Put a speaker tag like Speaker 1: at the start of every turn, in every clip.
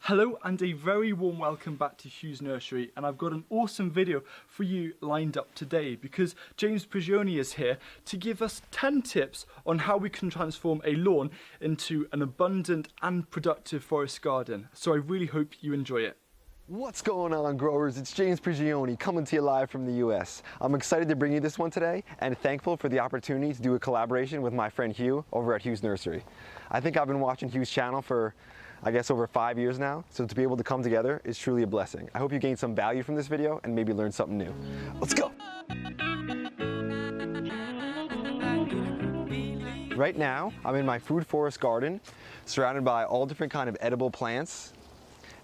Speaker 1: Hello and a very warm welcome back to Hugh's Nursery, and I've got an awesome video for you lined up today because James Prigioni is here to give us 10 tips on how we can transform a lawn into an abundant and productive forest garden. So I really hope you enjoy it.
Speaker 2: What's going on, growers? It's James Prigioni coming to you live from the US. I'm excited to bring you this one today and thankful for the opportunity to do a collaboration with my friend Hugh over at Hugh's Nursery. I think I've been watching Hugh's channel for over 5 years now, so to be able to come together is truly a blessing. I hope you gained some value from this video and maybe learned something new. Let's go! Right now, I'm in my food forest garden, surrounded by all different kind of edible plants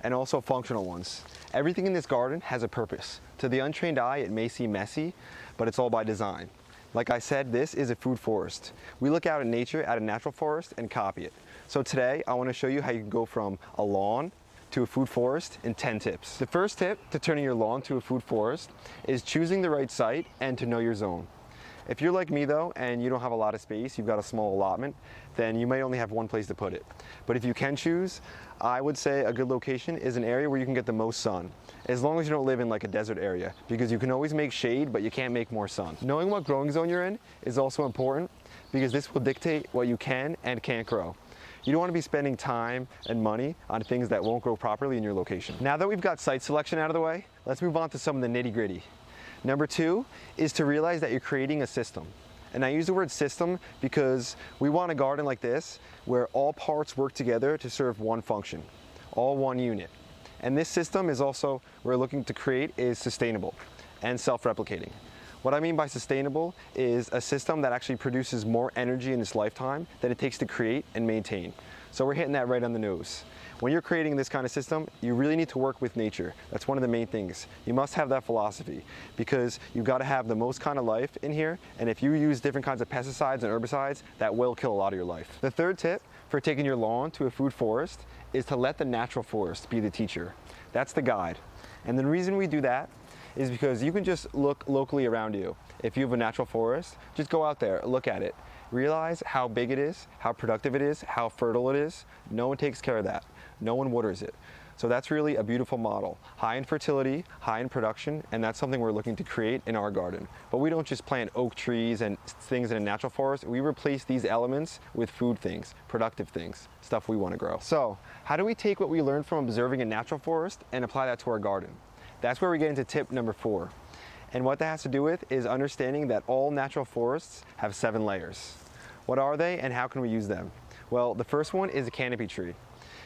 Speaker 2: and also functional ones. Everything in this garden has a purpose. To the untrained eye, it may seem messy, but it's all by design. Like I said, this is a food forest. We look out at nature, at a natural forest, and copy it. So today, I want to show you how you can go from a lawn to a food forest in 10 tips. The first tip to turning your lawn to a food forest is choosing the right site and to know your zone. If you're like me though, and you don't have a lot of space, you've got a small allotment, then you might only have one place to put it. But if you can choose, I would say a good location is an area where you can get the most sun. As long as you don't live in like a desert area, because you can always make shade, but you can't make more sun. Knowing what growing zone you're in is also important because this will dictate what you can and can't grow. You don't want to be spending time and money on things that won't grow properly in your location. Now that we've got site selection out of the way, let's move on to some of the nitty-gritty. Number two is to realize that you're creating a system. And I use the word system because we want a garden like this where all parts work together to serve one function, all one unit. And this system is also, we're looking to create is sustainable and self-replicating. What I mean by sustainable is a system that actually produces more energy in its lifetime than it takes to create and maintain. So we're hitting that right on the nose. When you're creating this kind of system, you really need to work with nature. That's one of the main things. You must have that philosophy because you've got to have the most kind of life in here. And if you use different kinds of pesticides and herbicides, that will kill a lot of your life. The third tip for taking your lawn to a food forest is to let the natural forest be the teacher. That's the guide. And the reason we do that is because you can just look locally around you. If you have a natural forest, just go out there, look at it. Realize how big it is, how productive it is, how fertile it is. No one takes care of that. No one waters it. So that's really a beautiful model. High in fertility, high in production, and that's something we're looking to create in our garden. But we don't just plant oak trees and things in a natural forest. We replace these elements with food things, productive things, stuff we want to grow. So how do we take what we learned from observing a natural forest and apply that to our garden? That's where we get into tip number 4. And what that has to do with is understanding that all natural forests have 7 layers. What are they and how can we use them? Well, the first one is a canopy tree.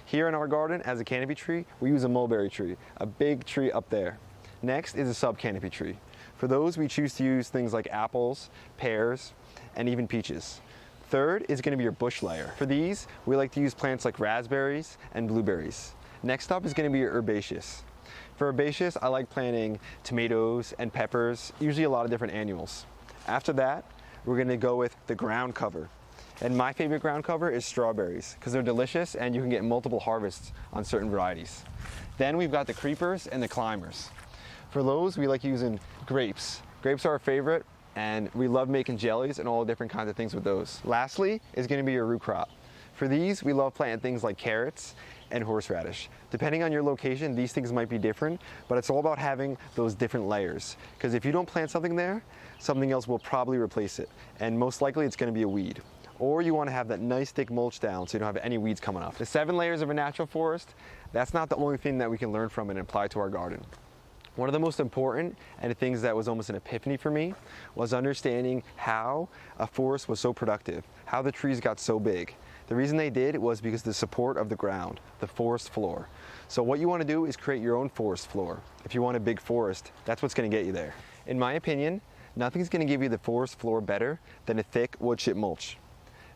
Speaker 2: Here in our garden, as a canopy tree, we use a mulberry tree, a big tree up there. Next is a sub-canopy tree. For those, we choose to use things like apples, pears, and even peaches. Third is going to be your bush layer. For these, we like to use plants like raspberries and blueberries. Next up is going to be your herbaceous. For herbaceous, I like planting tomatoes and peppers, usually a lot of different annuals. After that, we're going to go with the ground cover. And my favorite ground cover is strawberries because they're delicious and you can get multiple harvests on certain varieties. Then we've got the creepers and the climbers. For those, we like using grapes. Grapes are our favorite and we love making jellies and all different kinds of things with those. Lastly is going to be your root crop. For these, we love planting things like carrots and horseradish. Depending on your location, these things might be different, but it's all about having those different layers. Because if you don't plant something there, something else will probably replace it. And most likely it's going to be a weed. Or you want to have that nice thick mulch down so you don't have any weeds coming up. The 7 layers of a natural forest, that's not the only thing that we can learn from and apply to our garden. One of the most important and the things that was almost an epiphany for me was understanding how a forest was so productive, how the trees got so big. The reason they did was because of the support of the ground, the forest floor. So what you want to do is create your own forest floor. If you want a big forest, that's what's going to get you there. In my opinion, nothing's going to give you the forest floor better than a thick wood chip mulch.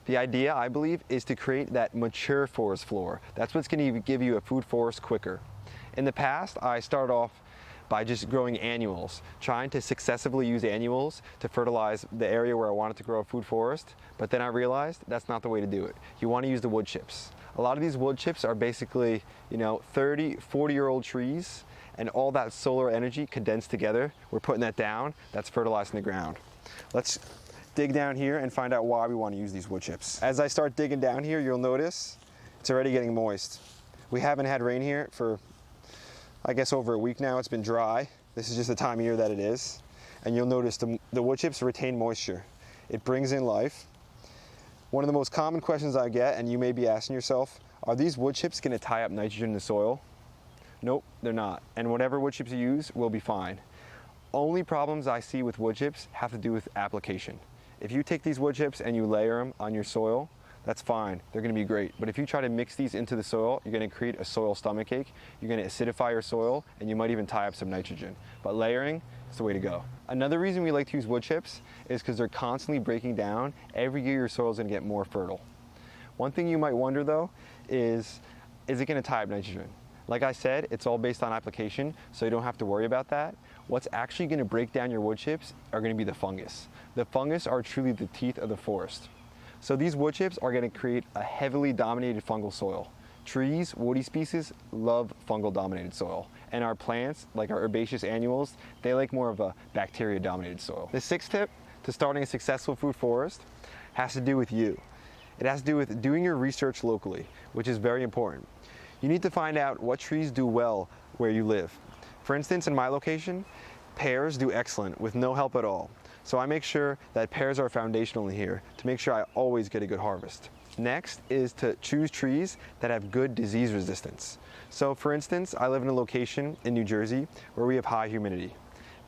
Speaker 2: The idea, I believe, is to create that mature forest floor. That's what's going to give you a food forest quicker. In the past, I started off by just growing annuals, trying to successively use annuals to fertilize the area where I wanted to grow a food forest, but then I realized that's not the way to do it. You want to use the wood chips. A lot of these wood chips are basically, 30, 40-year-old trees, and all that solar energy condensed together, we're putting that down, that's fertilizing the ground. Let's dig down here and find out why we want to use these wood chips. As I start digging down here, you'll notice it's already getting moist. We haven't had rain here for, I guess, over a week now. It's been dry. This is just the time of year that it is. And you'll notice the wood chips retain moisture. It brings in life. One of the most common questions I get, and you may be asking yourself, are these wood chips going to tie up nitrogen in the soil? Nope, they're not. And whatever wood chips you use will be fine. Only problems I see with wood chips have to do with application. If you take these wood chips and you layer them on your soil, that's fine. They're going to be great. But if you try to mix these into the soil, you're going to create a soil stomachache. You're going to acidify your soil, and you might even tie up some nitrogen. But layering is the way to go. Another reason we like to use wood chips is because they're constantly breaking down. Every year your soil is going to get more fertile. One thing you might wonder though is it going to tie up nitrogen? Like I said, it's all based on application, so you don't have to worry about that. What's actually going to break down your wood chips are going to be the fungus. The fungus are truly the teeth of the forest. So these wood chips are going to create a heavily dominated fungal soil. Trees, woody species, love fungal dominated soil. And our plants, like our herbaceous annuals, they like more of a bacteria dominated soil. The sixth tip to starting a successful food forest has to do with you. It has to do with doing your research locally, which is very important. You need to find out what trees do well where you live. For instance, in my location, pears do excellent with no help at all. So I make sure that pears are foundational in here to make sure I always get a good harvest. Next is to choose trees that have good disease resistance. So for instance, I live in a location in New Jersey where we have high humidity.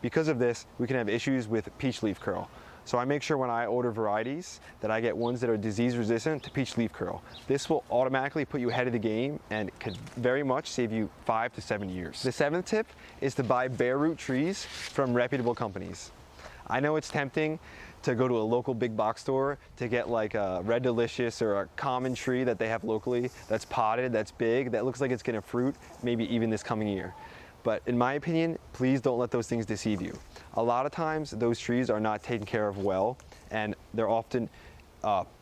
Speaker 2: Because of this, we can have issues with peach leaf curl. So I make sure when I order varieties that I get ones that are disease resistant to peach leaf curl. This will automatically put you ahead of the game and could very much save you 5 to 7 years. The seventh tip is to buy bare root trees from reputable companies. I know it's tempting to go to a local big box store to get like a Red Delicious or a common tree that they have locally that's potted, that's big, that looks like it's gonna fruit maybe even this coming year. But in my opinion, please don't let those things deceive you. A lot of times those trees are not taken care of well, and they're often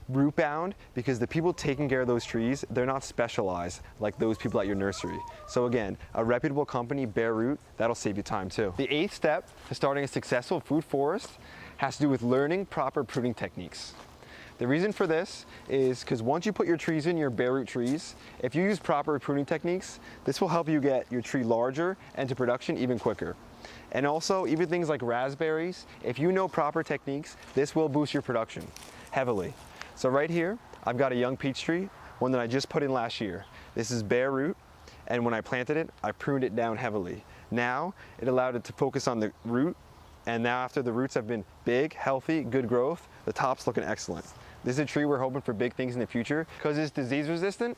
Speaker 2: root bound because the people taking care of those trees, they're not specialized like those people at your nursery. So again, a reputable company, bare root, that'll save you time too. The eighth step to starting a successful food forest has to do with learning proper pruning techniques. The reason for this is because once you put your trees in, your bare root trees, if you use proper pruning techniques, this will help you get your tree larger and to production even quicker. And also, even things like raspberries, if you know proper techniques, this will boost your production heavily. So right here, I've got a young peach tree, one that I just put in last year. This is bare root, and when I planted it, I pruned it down heavily. Now, it allowed it to focus on the root, and now after the roots have been big, healthy, good growth, the top's looking excellent. This is a tree we're hoping for big things in the future. Because it's disease resistant,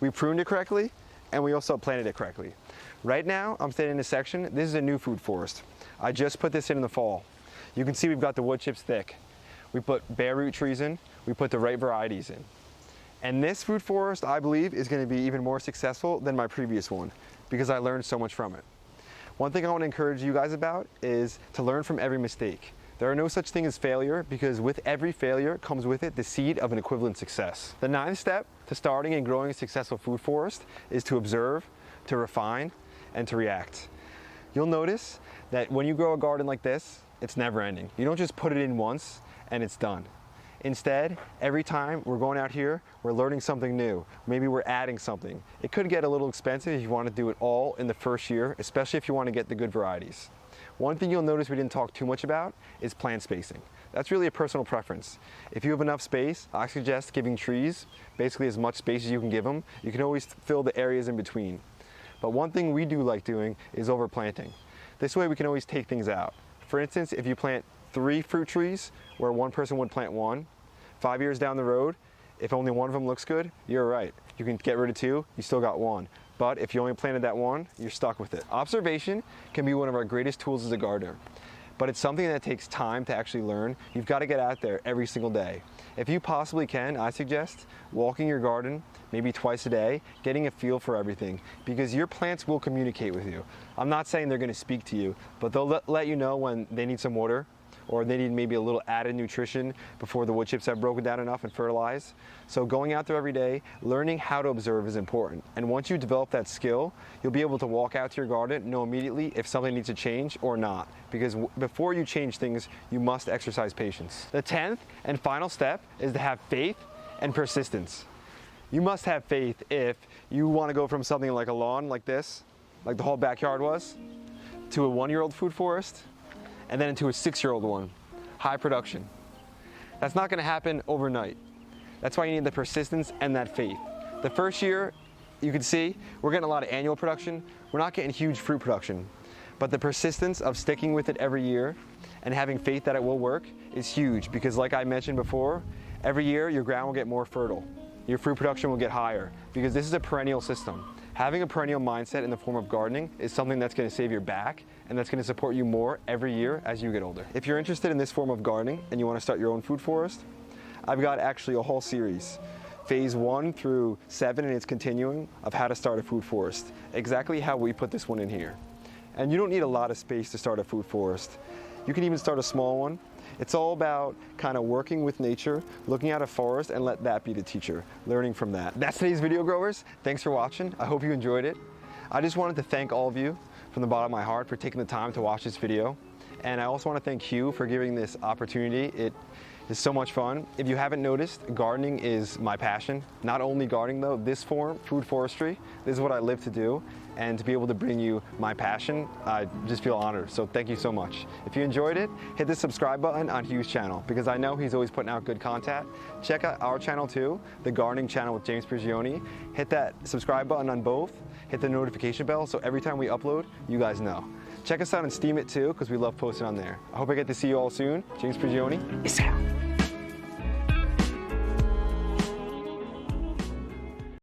Speaker 2: we pruned it correctly, and we also planted it correctly. Right now, I'm standing in this section. This is a new food forest. I just put this in the fall. You can see we've got the wood chips thick. We put bare root trees in, we put the right varieties in. And this food forest, I believe, is going to be even more successful than my previous one because I learned so much from it. One thing I want to encourage you guys about is to learn from every mistake. There are no such thing as failure because with every failure comes with it the seed of an equivalent success. The ninth step to starting and growing a successful food forest is to observe, to refine, and to react. You'll notice that when you grow a garden like this, it's never ending. You don't just put it in once and it's done. Instead, every time we're going out here, we're learning something new. Maybe we're adding something. It could get a little expensive if you want to do it all in the first year, especially if you want to get the good varieties. One thing you'll notice we didn't talk too much about is plant spacing. That's really a personal preference. If you have enough space, I suggest giving trees basically as much space as you can give them. You can always fill the areas in between. But one thing we do like doing is overplanting. This way we can always take things out. For instance, if you plant 3 fruit trees where one person would plant 1, 5 years down the road, if only one of them looks good, you're right. You can get rid of 2, you still got 1. But if you only planted that 1, you're stuck with it. Observation can be one of our greatest tools as a gardener, but it's something that takes time to actually learn. You've got to get out there every single day. If you possibly can, I suggest walking your garden maybe twice a day, getting a feel for everything, because your plants will communicate with you. I'm not saying they're going to speak to you, but they'll let you know when they need some water, or they need maybe a little added nutrition before the wood chips have broken down enough and fertilized. So going out there every day, learning how to observe is important. And once you develop that skill, you'll be able to walk out to your garden, know immediately if something needs to change or not. Because before you change things, you must exercise patience. The 10th and final step is to have faith and persistence. You must have faith if you want to go from something like a lawn like this, like the whole backyard was, to a 1-year-old food forest, and then into a 6-year-old one, high production. That's not going to happen overnight. That's why you need the persistence and that faith. The first year, you can see, we're getting a lot of annual production. We're not getting huge fruit production. But the persistence of sticking with it every year and having faith that it will work is huge, because like I mentioned before, every year your ground will get more fertile. Your fruit production will get higher, because this is a perennial system. Having a perennial mindset in the form of gardening is something that's going to save your back and that's going to support you more every year as you get older. If you're interested in this form of gardening and you want to start your own food forest, I've got actually a whole series, phase 1 through 7, and it's continuing, of how to start a food forest. Exactly how we put this one in here. And you don't need a lot of space to start a food forest. You can even start a small one. It's all about kind of working with nature, looking at a forest, and let that be the teacher, learning from that. That's today's video, growers. Thanks for watching. I hope you enjoyed it. I just wanted to thank all of you from the bottom of my heart for taking the time to watch this video. And I also want to thank Hugh for giving this opportunity. It is so much fun. If you haven't noticed, gardening is my passion. Not only gardening though, this form, food forestry, this is what I live to do. And to be able to bring you my passion, I just feel honored. So thank you so much. If you enjoyed it, hit the subscribe button on Hugh's channel, because I know he's always putting out good content. Check out our channel too, the gardening channel with James Prigioni. Hit that subscribe button on both. Hit the notification bell so every time we upload, you guys know. Check us out on Steam It too, because we love posting on there. I hope I get to see you all soon. James Prigioni, peace out.